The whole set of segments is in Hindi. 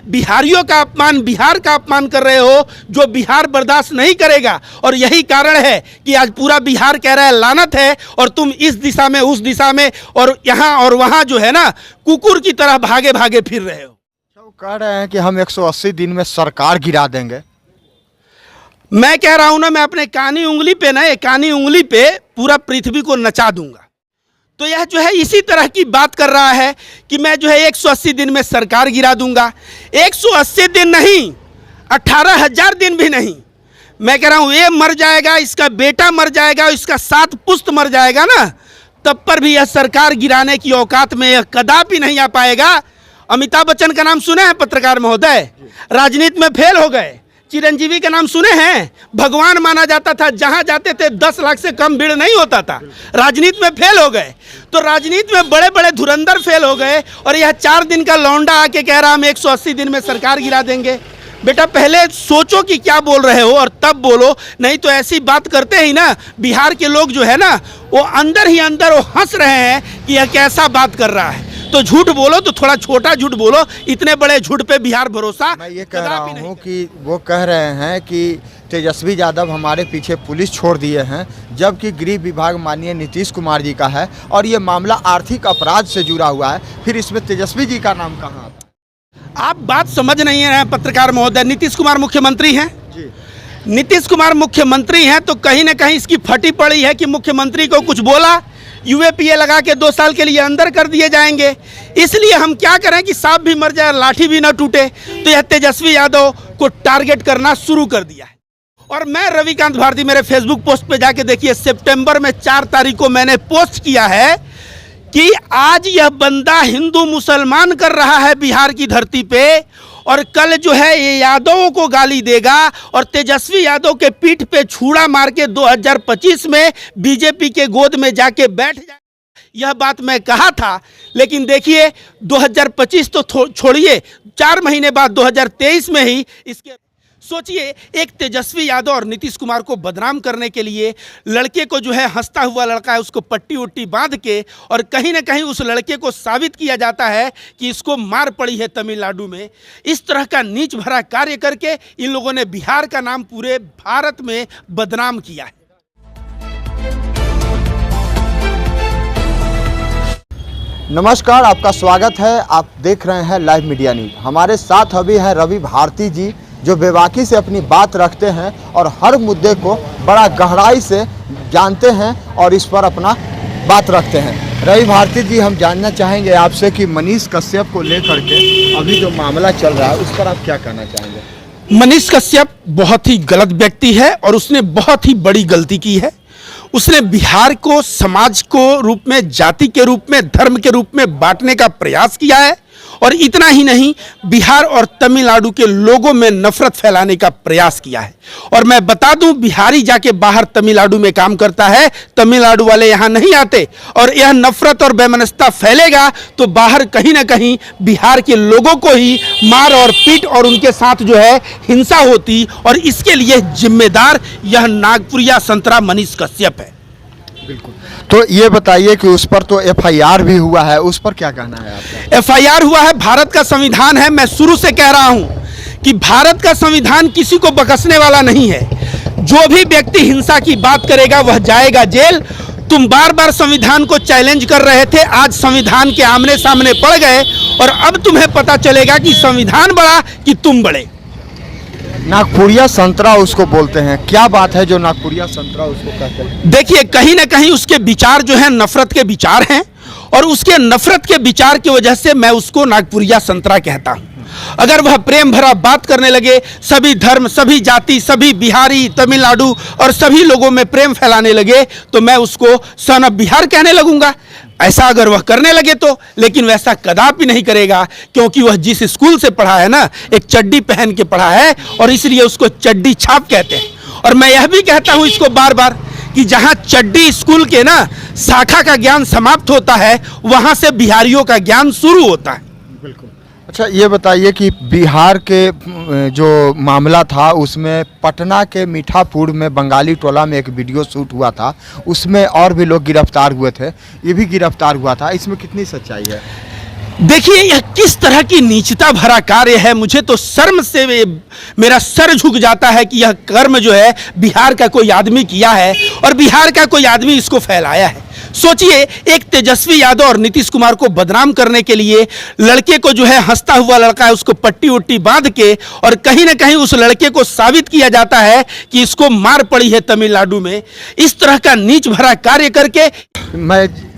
बिहारियों का अपमान, बिहार का अपमान कर रहे हो, जो बिहार बर्दाश्त नहीं करेगा। और यही कारण है कि आज पूरा बिहार कह रहा है लानत है, और तुम इस दिशा में उस दिशा में और यहाँ और वहाँ जो है ना कुकुर की तरह भागे भागे फिर रहे हो। वो कह रहे हैं कि हम 180 दिन में सरकार गिरा देंगे। मैं कह रहा हूं ना, मैं अपने कानी उंगली पे ना, एक कानी उंगली पे पूरा पृथ्वी को नचा दूंगा। तो यह जो है इसी तरह की बात कर रहा है कि मैं जो है 180 दिन में सरकार गिरा दूंगा। 180 दिन नहीं, 18,000 दिन भी नहीं। मैं कह रहा हूं ये मर जाएगा, इसका बेटा मर जाएगा, इसका 7 पुस्त मर जाएगा ना, तब पर भी यह सरकार गिराने की औकात में यह कदापि नहीं आ पाएगा। अमिताभ बच्चन का नाम सुने हैं पत्रकार महोदय? राजनीति में फेल हो गए। चिरंजीवी का नाम सुने हैं? भगवान माना जाता था, जहां जाते थे 10 लाख से कम भीड़ नहीं होता था। राजनीति में फेल हो गए। तो राजनीति में बड़े बड़े धुरंधर फेल हो गए, और यह 4 दिन का लौंडा आके कह रहा हम 180 दिन में सरकार गिरा देंगे। बेटा पहले सोचो कि क्या बोल रहे हो और तब बोलो, नहीं तो ऐसी बात करते ही ना बिहार के लोग जो है ना वो अंदर ही अंदर वो हंस रहे हैं कि यह कैसा बात कर रहा है। तो झूठ बोलो तो थोड़ा छोटा झूठ बोलो, इतने बड़े झूठ पे बिहार भरोसा। मैं ये कह रहा हूँ कि वो कह रहे हैं कि तेजस्वी यादव हमारे पीछे पुलिस छोड़ दिए हैं, जबकि गृह विभाग माननीय नीतीश कुमार जी का है, और ये मामला आर्थिक अपराध से जुड़ा हुआ है। फिर इसमें तेजस्वी जी का नाम कहाँ आता? आप बात समझ नहीं रहे हैं पत्रकार महोदय। नीतीश कुमार मुख्यमंत्री हैं जी। नीतीश कुमार मुख्यमंत्री हैं तो कहीं ना कहीं इसकी फटी पड़ी है कि मुख्यमंत्री को कुछ बोला, यूएपीए लगा के 2 साल के लिए अंदर कर दिए जाएंगे। इसलिए हम क्या करें कि सांप भी मर जाए, लाठी भी ना टूटे। तो यह तेजस्वी यादव को टारगेट करना शुरू कर दिया है। और मैं रविकांत भारती, मेरे फेसबुक पोस्ट पे जाके देखिए, सितंबर में 4 तारीख को मैंने पोस्ट किया है कि आज यह बंदा हिंदू मुसलमान कर रहा है बिहार की धरती पे, और कल जो है ये यादवों को गाली देगा, और तेजस्वी यादव के पीठ पे छुरा मार के 2025 में बीजेपी के गोद में जाके बैठ जाए। यह बात मैं कहा था, लेकिन देखिए 2025 तो छोड़िए, 4 महीने बाद 2023 में ही इसके सोचिए, एक तेजस्वी यादव और नीतीश कुमार को बदनाम करने के लिए लड़के को जो है, हंसता हुआ लड़का है, उसको पट्टी उट्टी बांध के, और कहीं ना कहीं उस लड़के को साबित किया जाता है कि इसको मार पड़ी है तमिलनाडु में। इस तरह का नीच भरा कार्य करके इन लोगों ने बिहार का नाम पूरे भारत में बदनाम किया है। नमस्कार, आपका स्वागत है। आप देख रहे हैं लाइव मीडिया न्यूज। हमारे साथ अभी हैं रवि भारती जी, जो बेबाकी से अपनी बात रखते हैं और हर मुद्दे को बड़ा गहराई से जानते हैं और इस पर अपना बात रखते हैं। रवि भारती जी, हम जानना चाहेंगे आपसे कि मनीष कश्यप को लेकर के अभी जो मामला चल रहा है उस पर आप क्या कहना चाहेंगे? मनीष कश्यप बहुत ही गलत व्यक्ति है और उसने बहुत ही बड़ी गलती की है। उसने बिहार को समाज को रूप में, जाति के रूप में, धर्म के रूप में बांटने का प्रयास किया है, और इतना ही नहीं, बिहार और तमिलनाडु के लोगों में नफरत फैलाने का प्रयास किया है। और मैं बता दूं, बिहारी जाके बाहर तमिलनाडु में काम करता है, तमिलनाडु वाले यहाँ नहीं आते, और यह नफरत और बेमनस्ता फैलेगा तो बाहर कहीं ना कहीं बिहार के लोगों को ही मार और पीट और उनके साथ जो है हिंसा होती, और इसके लिए जिम्मेदार यह नागपुरिया संतरा मनीष कश्यप है। बिल्कुल। तो ये बताइए कि उस पर तो एफआईआर भी हुआ है, उस पर क्या कहना है आपका? एफआईआर हुआ है, भारत का संविधान है। मैं शुरू से कह रहा हूं कि भारत का संविधान किसी को बख्शने वाला नहीं है। जो भी व्यक्ति हिंसा की बात करेगा वह जाएगा जेल। तुम बार बार संविधान को चैलेंज कर रहे थे, आज संविधान के आमने सामने पड़ गए, और अब तुम्हें पता चलेगा कि संविधान बड़ा कि तुम बड़े। नागपुरिया संतरा उसको बोलते हैं, क्या बात है जो नागपुरिया संतरा उसको कहते हैं? देखिए, कहीं ना कहीं उसके विचार जो है नफरत के विचार हैं, और उसके नफरत के विचार की वजह से मैं उसको नागपुरिया संतरा कहता हूं। अगर वह प्रेम भरा बात करने लगे, सभी धर्म, सभी जाति, सभी बिहारी, तमिलनाडु और सभी लोगों में प्रेम फैलाने लगे, तो मैं उसको सन ऑफ बिहार कहने लगूंगा। ऐसा अगर वह करने लगे तो, लेकिन वैसा कदापि नहीं करेगा, क्योंकि वह जिस स्कूल से पढ़ा है ना, एक चड्डी पहन के पढ़ा है, और इसलिए उसको चड्डी छाप कहते हैं। और मैं यह भी कहता हूं इसको बार बार कि जहां चड्डी स्कूल के ना शाखा का ज्ञान समाप्त होता है, वहां से बिहारियों का ज्ञान शुरू होता है। बिल्कुल। अच्छा, ये बताइए कि बिहार के जो मामला था उसमें पटना के मीठापुर में बंगाली टोला में एक वीडियो शूट हुआ था, उसमें और भी लोग गिरफ्तार हुए थे, ये भी गिरफ्तार हुआ था, इसमें कितनी सच्चाई है? देखिए यह किस तरह की नीचता भरा कार्य है। मुझे तो शर्म से मेरा सर झुक जाता है कि यह कर्म जो है बिहार का कोई आदमी किया है और बिहार का कोई आदमी इसको फैलाया है। सोचिए, एक तेजस्वी यादव और नीतीश कुमार को बदनाम करने के लिए लड़के को जो है, हंसता हुआ लड़का है, उसको पट्टी उट्टी बांध के और कहीं ना कहीं उस लड़के को साबित किया जाता है कि इसको मार पड़ी है तमिलनाडु में। इस तरह का नीच भरा कार्य करके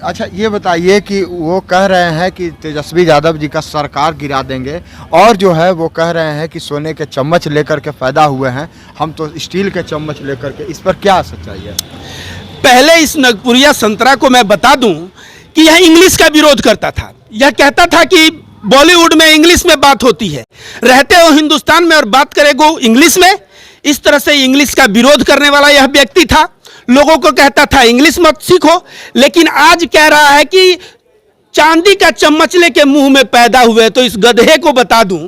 अच्छा ये बताइए कि वो कह रहे हैं कि तेजस्वी यादव जी का सरकार गिरा देंगे और जो है वो कह रहे हैं कि सोने के चम्मच लेकर के पैदा हुए हैं, हम तो स्टील के चम्मच लेकर के। इस पर क्या सच्चाई है? पहले इस नगपुरिया संतरा को मैं बता दूं कि यह इंग्लिश का विरोध करता था। यह कहता था कि बॉलीवुड में इंग्लिश में बात होती है, रहते हो हिंदुस्तान में और बात करेगो इंग्लिश में। इस तरह से इंग्लिश का विरोध करने वाला यह व्यक्ति था। लोगों को कहता था इंग्लिश मत सीखो, लेकिन आज कह रहा है कि चांदी का चम्मच लेके मुंह में पैदा हुए। तो इस गधे को बता दूं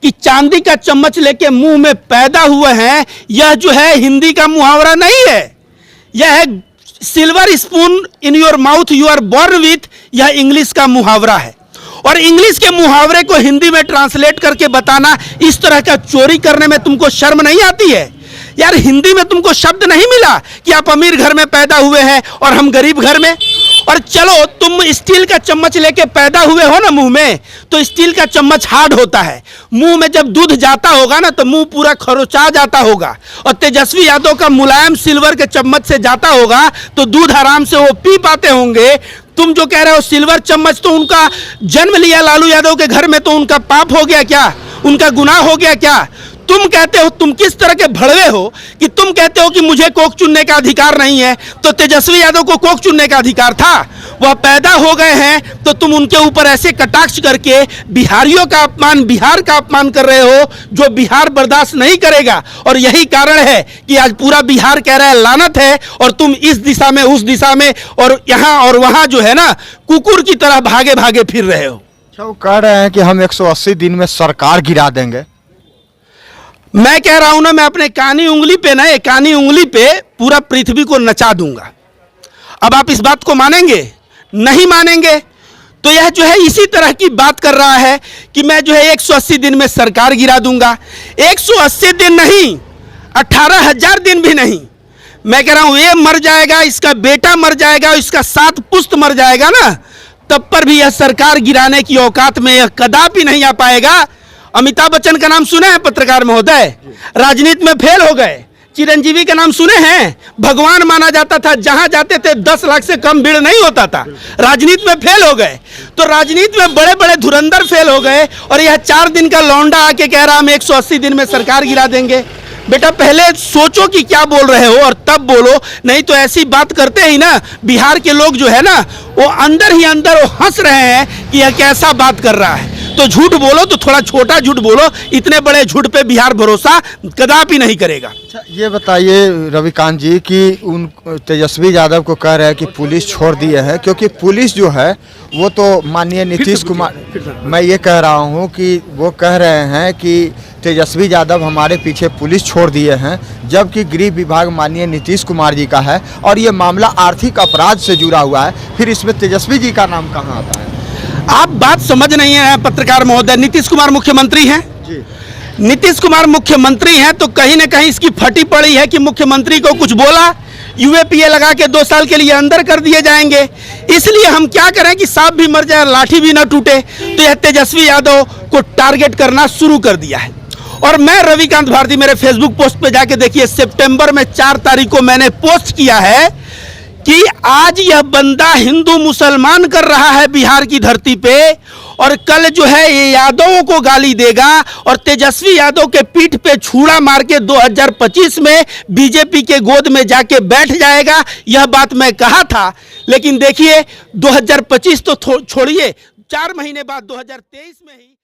कि चांदी का चम्मच लेके मुंह में पैदा हुए हैं, यह जो है हिंदी का मुहावरा नहीं है, यह है silver spoon in your mouth you are born with. यह इंग्लिश का मुहावरा है और इंग्लिश के मुहावरे को हिंदी में ट्रांसलेट करके बताना, इस तरह का चोरी करने में तुमको शर्म नहीं आती है? यार हिंदी में तुमको शब्द नहीं मिला कि आप अमीर घर में पैदा हुए हैं और हम गरीब घर में? और चलो तुम स्टील का चम्मच लेके पैदा हुए हो ना मुंह में, तो स्टील का चम्मच हार्ड होता है, मुंह में जब दूध जाता होगा ना तो मुंह पूरा खरोचा जाता होगा। और तेजस्वी यादव का मुलायम सिल्वर के चम्मच से जाता होगा तो दूध आराम से वो पी पाते होंगे। तुम जो कह रहे हो सिल्वर चम्मच, तो उनका जन्म लिया लालू यादव के घर में, तो उनका पाप हो गया क्या? उनका गुनाह हो गया क्या? तुम कहते हो, तुम किस तरह के भड़वे हो कि तुम कहते हो कि मुझे कोक चुनने का अधिकार नहीं है, तो तेजस्वी यादव को कोक चुनने का अधिकार था। वह पैदा हो गए हैं तो तुम उनके ऊपर ऐसे कटाक्ष करके बिहारियों का अपमान, बिहार का अपमान कर रहे हो, जो बिहार बर्दाश्त नहीं करेगा। और यही कारण है कि आज पूरा बिहार कह रहा है लानत है, और तुम इस दिशा में उस दिशा में और यहाँ और वहाँ जो है ना कुकुर की तरह भागे भागे फिर रहे हो। अच्छा, वो कह रहे हैं कि हम 180 दिन में सरकार गिरा देंगे। मैं कह रहा हूं ना, मैं अपने कानी उंगली पे ना, कानी उंगली पे पूरा पृथ्वी को नचा दूंगा। अब आप इस बात को मानेंगे? नहीं मानेंगे। तो यह जो है इसी तरह की बात कर रहा है कि मैं जो है 180 दिन में सरकार गिरा दूंगा। 180 दिन नहीं, 18,000 दिन भी नहीं। मैं कह रहा हूं ये मर जाएगा, इसका बेटा मर जाएगा, इसका 7 पुस्त मर जाएगा ना, तब पर भी यह सरकार गिराने की औकात में यह कदापि नहीं आ पाएगा। अमिताभ बच्चन का नाम सुने हैं पत्रकार महोदय? राजनीति में फेल हो गए। चिरंजीवी का नाम सुने हैं? भगवान माना जाता था, जहां जाते थे 10 लाख से कम भीड़ नहीं होता था। राजनीति में फेल हो गए। तो राजनीति में बड़े बड़े धुरंधर फेल हो गए और यह 4 दिन का लौंडा आके कह रहा हम 180 दिन में सरकार गिरा देंगे। बेटा पहले सोचो कि क्या बोल रहे हो और तब बोलो, नहीं तो ऐसी बात करते ही ना बिहार के लोग जो है ना वो अंदर ही अंदर वो हंस रहे हैं कि यह कैसा बात कर रहा है। तो झूठ बोलो तो थोड़ा छोटा झूठ बोलो, इतने बड़े झूठ पे बिहार भरोसा कदापि नहीं करेगा। अच्छा ये बताइए रविकांत जी कि उन तेजस्वी यादव को कह रहे हैं कि पुलिस छोड़ दिए है, क्योंकि पुलिस जो है वो तो माननीय नीतीश कुमार, मैं ये कह रहा हूँ कि वो कह रहे हैं कि तेजस्वी यादव हमारे पीछे पुलिस छोड़ दिए हैं, जबकि गृह विभाग माननीय नीतीश कुमार जी का है और ये मामला आर्थिक अपराध से जुड़ा हुआ है। फिर इसमें तेजस्वी जी का नाम कहाँ आता है? आप बात समझ नहीं है पत्रकार महोदय। नीतीश कुमार मुख्यमंत्री हैं जी। नीतीश कुमार मुख्यमंत्री हैं तो कहीं ना कहीं इसकी फटी पड़ी है कि मुख्यमंत्री को कुछ बोला, यूएपीए लगा के 2 साल के लिए अंदर कर दिए जाएंगे। इसलिए हम क्या करें कि सांप भी मर जाए लाठी भी ना टूटे। तो यह तेजस्वी यादव को टारगेट करना शुरू कर दिया है। और मैं रविकांत भारती, मेरे फेसबुक पोस्ट पे जाके देखिए, सितंबर में 4 तारीख को मैंने पोस्ट किया है कि आज यह बंदा हिंदू मुसलमान कर रहा है बिहार की धरती पे, और कल जो है ये यादवों को गाली देगा और तेजस्वी यादव के पीठ पे छुरा मार के 2025 में बीजेपी के गोद में जाके बैठ जाएगा। यह बात मैं कहा था, लेकिन देखिए 2025 तो छोड़िए, 4 महीने बाद 2023 में ही